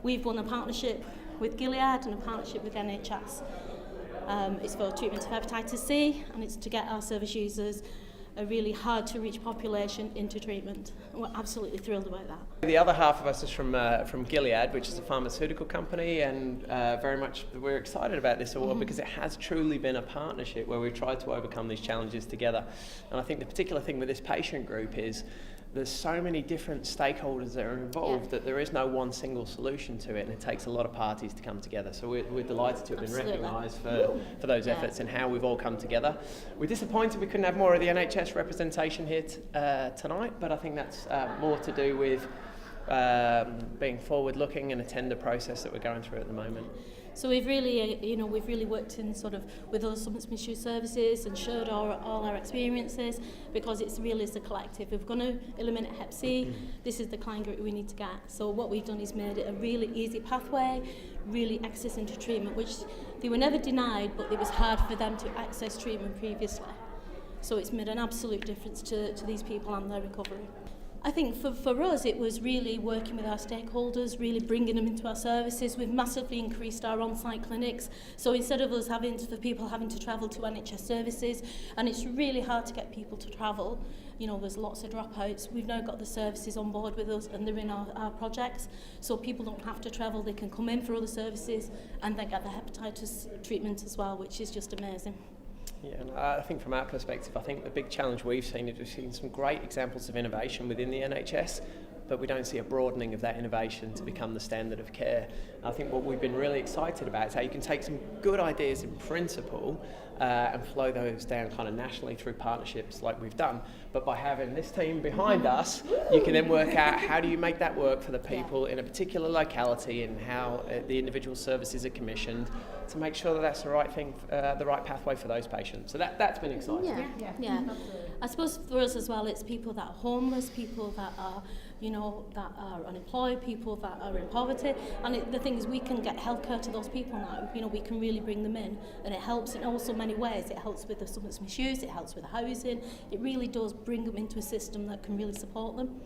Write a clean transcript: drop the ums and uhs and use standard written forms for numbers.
We've won a partnership with Gilead and a partnership with NHS. It's for treatment of hepatitis C, and it's to get our service users, a really hard to reach population, into treatment. We're absolutely thrilled about that. The other half of us is from Gilead, which is a pharmaceutical company, and very much we're excited about this award because it has truly been a partnership where we've tried to overcome these challenges together. And I think the particular thing with this patient group is there's so many different stakeholders that are involved that there is no one single solution to it, and it takes a lot of parties to come together. So we're delighted to have been recognised for those efforts and how we've all come together. We're disappointed we couldn't have more of the NHS representation here tonight, but I think that's more to do with being forward-looking and a tender process that we're going through at the moment. So we've really worked in sort of with other substance misuse services and shared all our experiences, because it's really as a collective. If we're going to eliminate Hep C, this is the client group we need to get. So what we've done is made it a really easy pathway, really access into treatment, which they were never denied, but it was hard for them to access treatment previously. So it's made an absolute difference to these people and their recovery. I think for us it was really working with our stakeholders, really bringing them into our services. We've massively increased our on-site clinics, so instead of us for people having to travel to NHS services, and it's really hard to get people to travel, there's lots of dropouts. We've now got the services on board with us, and they're in our projects, so people don't have to travel. They can come in for other services and then get the hepatitis treatment as well, which is just amazing. Yeah, and I think from our perspective, I think the big challenge we've seen is we've seen some great examples of innovation within the NHS, but we don't see a broadening of that innovation to become the standard of care. And I think what we've been really excited about is how you can take some good ideas in principle and flow those down kind of nationally through partnerships like we've done. But by having this team behind us, you can then work out how do you make that work for the people in a particular locality, and how the individual services are commissioned to make sure that that's the right thing, the right pathway for those patients. So that's been exciting. Yeah. I suppose for us as well, it's people that are homeless, people that are, that are unemployed, people that are in poverty. And the thing is, we can get healthcare to those people now. We can really bring them in, and it helps in also many ways. It helps with the substance misuse, it helps with the housing. It really does bring them into a system that can really support them.